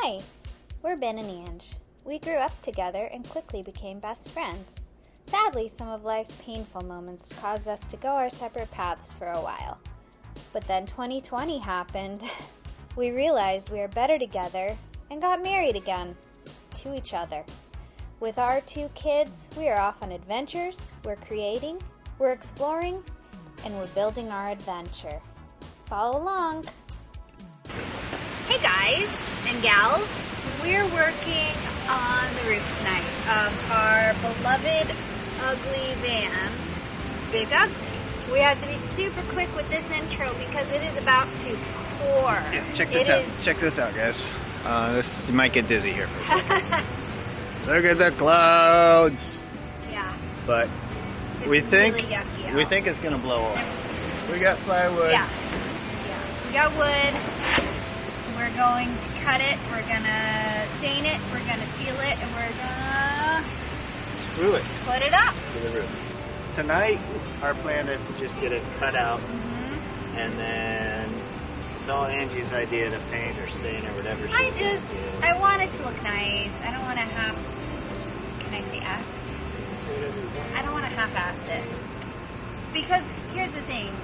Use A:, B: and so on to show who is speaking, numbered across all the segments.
A: Hi, we're Ben and Ange. We grew up together and quickly became best friends. Sadly, some of life's painful moments caused us to go our separate paths for a while. But then 2020 happened. We realized we are better together and got married again to each other. With our 2 kids, we are off on adventures, we're creating, we're exploring, and we're building our adventure. Follow along. Hey guys and gals, we're working on the roof tonight of our beloved ugly van, Big Ugly. We have to be super quick with this intro because it is about to pour.
B: Yeah, check this out. Check this out, guys. You might get dizzy here for a second. Look at the clouds.
A: Yeah.
B: But
A: It's
B: we think
A: really yucky out.
B: we think it's gonna blow over. We got plywood.
A: Yeah. We got wood. We're going to cut it. We're gonna stain it. We're gonna seal it, and we're gonna
B: Screw it
A: put it up.
B: to the roof. Tonight, our plan is to just get it cut out,
A: Mm-hmm.
B: and then it's all Angie's idea to paint or stain or whatever. She wants to do.
A: I want it to look nice. I don't want to can I say ass? I don't want to half-ass it. Because here's the thing.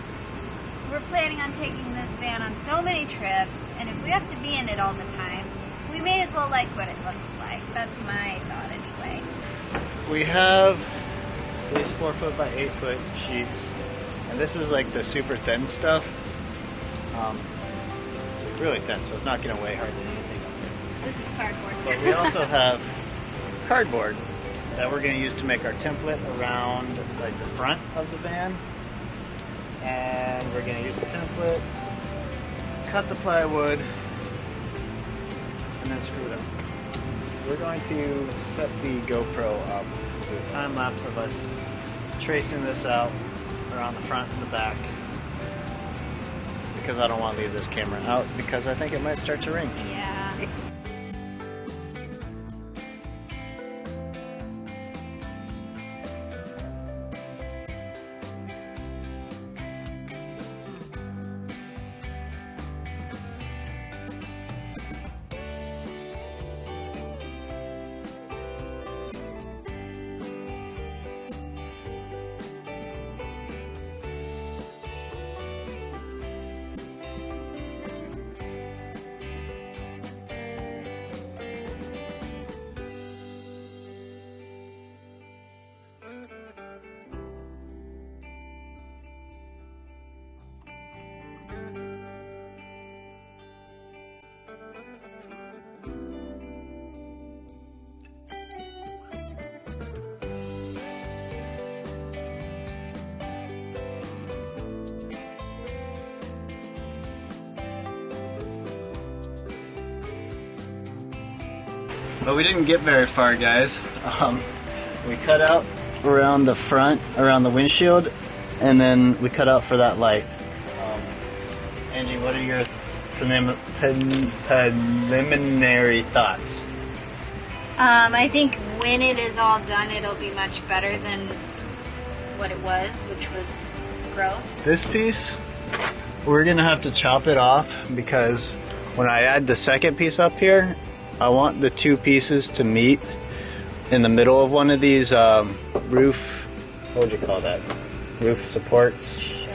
A: We're planning on taking this van on so many trips, and if we have to be in it all the time, we may as well like what it looks like. That's my thought anyway.
B: We have these 4-foot by 8-foot sheets, and this is like the super thin stuff. It's like really thin, so it's not going to weigh hardly anything up there.
A: This is cardboard.
B: But we also have cardboard that we're going to use to make our template around like the front of the van, and we're going to use the template, cut the plywood, and then screw it up. We're going to set the GoPro up, do a time lapse of us tracing this out around the front and the back, because I don't want to leave this camera out because I think it might start to rain.
A: Yeah.
B: But we didn't get very far, guys. We cut out around the front, around the windshield, and then we cut out for that light. Angie, what are your preliminary thoughts?
A: I think when it is all done, it'll be much better than what it was, which was gross.
B: This piece, we're gonna have to chop it off because when I add the second piece up here, I want the 2 pieces to meet in the middle of one of these roof, what would you call that? Roof supports.
A: Sure.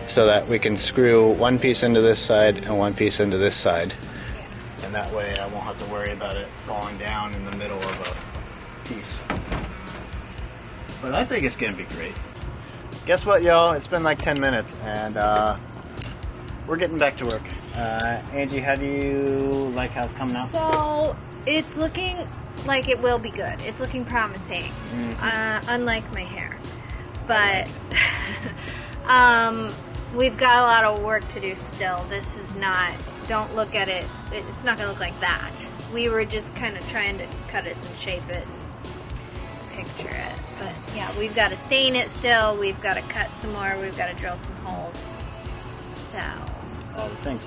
B: So that we can screw one piece into this side and one piece into this side.
A: Yeah.
B: And that way I won't have to worry about it falling down in the middle of a piece. But I think it's gonna be great. Guess what, y'all? It's been like 10 minutes and we're getting back to work. Angie, how do you like how it's coming out?
A: So it's looking like it will be good. It's looking promising, unlike my hair. But we've got a lot of work to do still. This is not, don't look at it, it's not going to look like that. We were just kind of trying to cut it and shape it and picture it. But yeah, we've got to stain it still. We've got to cut some more. We've got to drill some holes. So
B: All the things.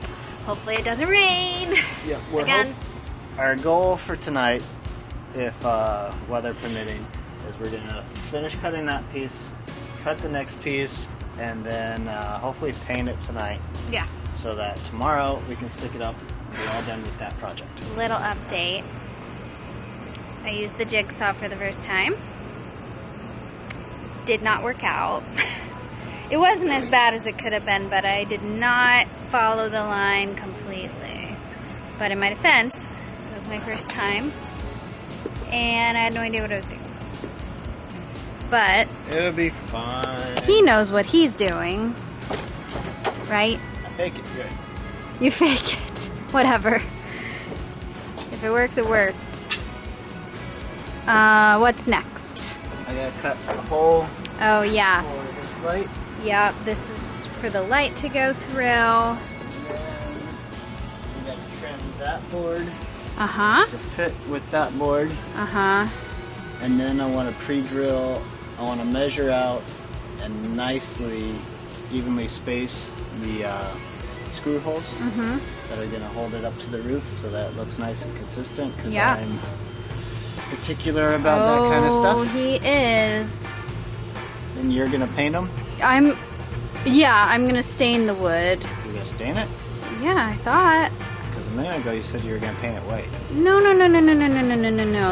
A: hopefully it doesn't rain.
B: Yeah,
A: Again.
B: Our goal for tonight, if weather permitting, is we're gonna finish cutting that piece, cut the next piece, and then hopefully paint it tonight.
A: Yeah.
B: So that tomorrow we can stick it up we're all done with that project.
A: Little update. I used the jigsaw for the first time. Did not work out. It wasn't as bad as it could have been, but I did not follow the line completely. But in my defense, it was my first time, and I had no idea what I was doing. But
B: it'll be fine.
A: He knows what he's doing, right?
B: I fake it good.
A: You fake it. Whatever. If it works, it works. What's next?
B: I gotta cut a hole.
A: Oh yeah.
B: For this light.
A: Yep, this is for the light to go through.
B: And then we gotta trim that board.
A: Uh-huh.
B: To fit with that board.
A: Uh-huh.
B: And then I want to pre-drill. I want to measure out and nicely, evenly space the screw holes that are going to hold it up to the roof so that it looks nice and consistent, because I'm particular about that kind of stuff.
A: Oh, he is.
B: Then you're going to paint them?
A: I'm going to stain the wood.
B: You're going to stain it?
A: Yeah, I thought.
B: Because a minute ago you said you were going to paint it white.
A: No.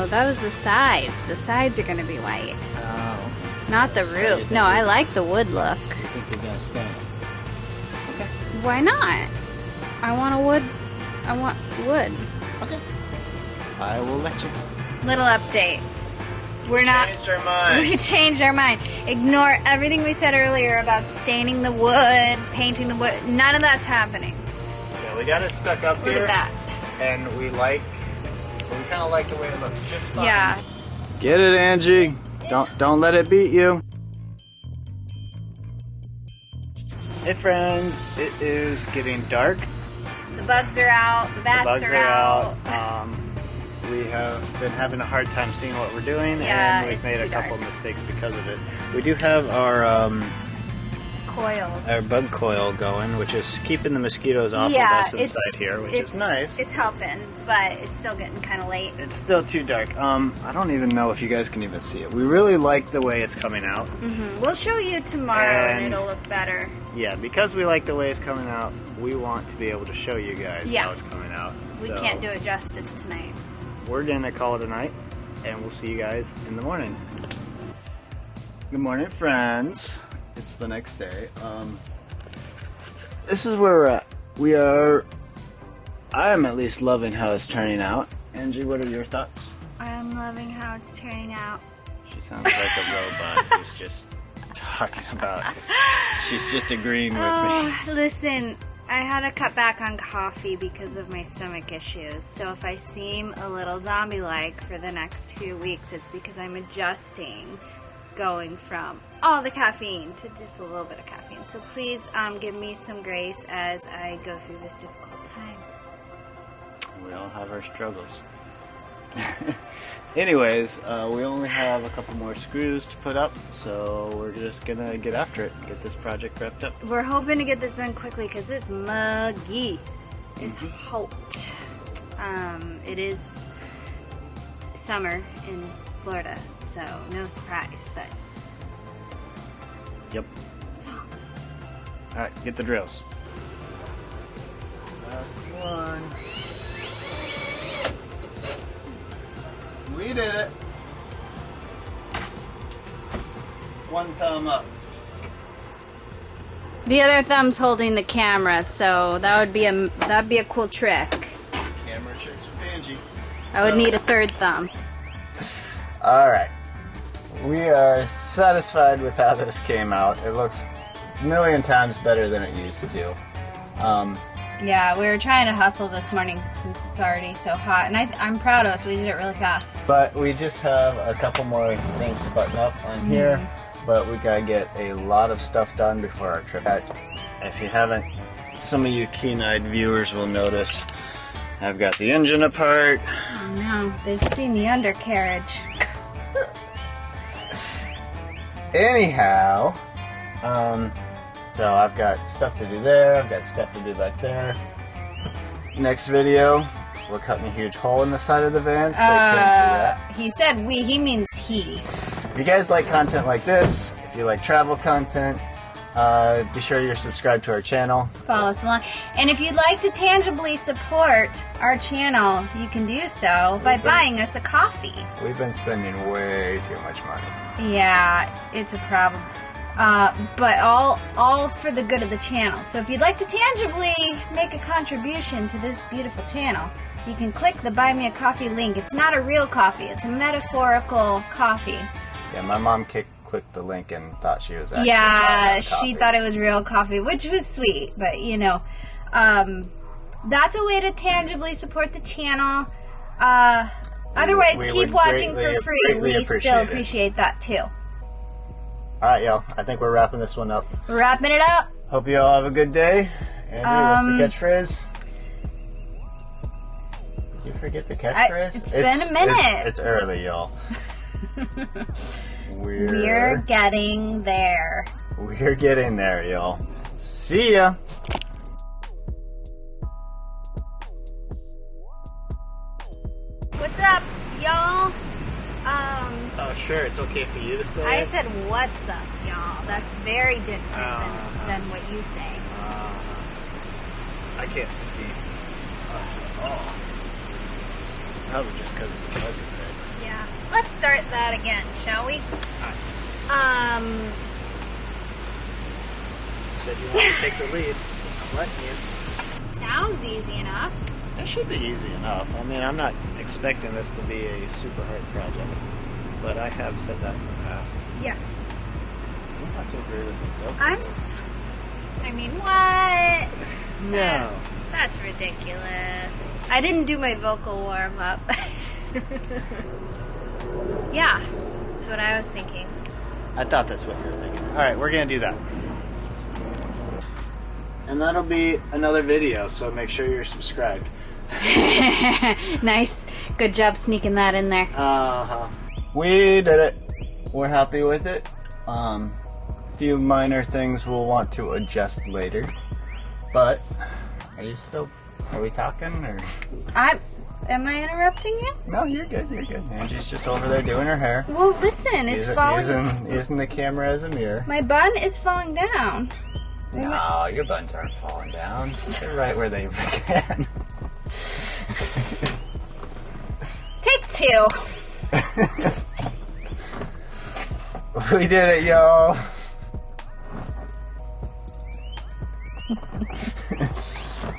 A: That was the sides. The sides are going to be white.
B: Oh.
A: Not the roof. No, I like the wood look.
B: You think you're going to stain it? Okay.
A: Why not? I want wood.
B: Okay. I will let you.
A: Little update. We changed our mind. Ignore everything we said earlier about staining the wood, painting the wood. None of that's happening.
B: Yeah, we got it stuck up here.
A: Look at that.
B: And we kind of like the way it looks. Just fine.
A: Yeah.
B: Get it, Angie. Don't let it beat you. Hey friends, it is getting dark.
A: The bugs are out. The bats are out.
B: We have been having a hard time seeing what we're doing, and we've made a couple mistakes because of it. We do have our
A: coils.
B: Our bug coil going, which is keeping the mosquitoes off of us inside here, which is nice.
A: It's helping, but it's still getting kind of late.
B: It's still too dark. I don't even know if you guys can even see it. We really like the way it's coming out.
A: We'll show you tomorrow, and it'll look better.
B: Yeah, because we like the way it's coming out, we want to be able to show you guys how it's coming out.
A: We can't do it justice tonight.
B: We're gonna call it a night, and we'll see you guys in the morning. Good morning, friends. It's the next day. This is where we're at. I am at least loving how it's turning out. Angie, what are your thoughts?
A: I'm loving how it's turning out.
B: She sounds like a robot who's just talking about. She's just agreeing with me.
A: Listen. I had to cut back on coffee because of my stomach issues. So if I seem a little zombie-like for the next few weeks, it's because I'm adjusting, going from all the caffeine to just a little bit of caffeine. So please give me some grace as I go through this difficult time.
B: We all have our struggles. Anyways, we only have a couple more screws to put up, so we're just gonna get after it and get this project wrapped up.
A: We're hoping to get this done quickly because it's muggy. It's hot. It is summer in Florida, so no surprise, but...
B: Yep. Alright, get the drills. Last one. We did it. One thumb up.
A: The other thumb's holding the camera, so that'd be a cool trick.
B: Camera tricks with Angie.
A: I would need a third thumb.
B: All right. We are satisfied with how this came out. It looks a million times better than it used to.
A: Yeah, we were trying to hustle this morning since it's already so hot, and I'm proud of us. We did it really fast.
B: But we just have a couple more things to button up on here, but we gotta get a lot of stuff done before our trip. If you haven't, some of you keen-eyed viewers will notice I've got the engine apart.
A: Oh no, they've seen the undercarriage.
B: Anyhow, so I've got stuff to do there, I've got stuff to do back there. Next video, we're cutting a huge hole in the side of the van. Stay tuned for that.
A: He said we, he means he.
B: If you guys like content like this, if you like travel content, Be sure you're subscribed to our channel.
A: Follow us along. And if you'd like to tangibly support our channel, you can do so by buying us a coffee.
B: We've been spending way too much money.
A: Yeah, it's a problem. But all for the good of the channel. So if you'd like to tangibly make a contribution to this beautiful channel, you can click the Buy Me a Coffee link. It's not a real coffee. It's a metaphorical coffee.
B: Yeah, my mom clicked the link and thought she was actually
A: Yeah,
B: buying us coffee.
A: she thought it was real coffee, which was sweet. But, you know, that's a way to tangibly support the channel. Otherwise,
B: we
A: keep
B: would
A: watching
B: greatly-
A: for free.
B: greatly
A: We
B: appreciate
A: still
B: it.
A: appreciate that, too.
B: All right, y'all. I think we're wrapping this one up.
A: We're wrapping it up.
B: Hope you all have a good day. Andrew, what's the catchphrase? Did you forget the catchphrase?
A: It's been a minute.
B: It's early, y'all.
A: We're getting there.
B: We're getting there, y'all. See ya.
A: What's up, y'all?
B: Oh, sure. It's okay for you to say
A: I
B: it.
A: said, what's up, y'all? That's very different than what you say.
B: I can't see us at all. Probably just because of the fuzzy things.
A: Yeah. Let's start that again, shall we?
B: You said you want to take the lead. I'm letting you.
A: Sounds easy enough.
B: It should be easy enough. I mean, I'm not expecting this to be a super hard project, but I have said that in the past.
A: Yeah.
B: You don't have to agree with me, so.
A: I mean, what?
B: No.
A: That's ridiculous. I didn't do my vocal warm up. Yeah, that's what I was thinking.
B: I thought that's what you were thinking. All right, we're going to do that. And that'll be another video, so make sure you're subscribed.
A: Nice. Good job sneaking that in there.
B: Uh-huh. We did it. We're happy with it. Few minor things we'll want to adjust later. But, are we talking, or?
A: Am I interrupting you?
B: No, you're good, you're good. Angie's just over there doing her hair.
A: Well, listen, it's falling.
B: Using the camera as a mirror.
A: My bun is falling down.
B: No, your buns aren't falling down. They're right where they began.
A: Take two.
B: We did it, y'all.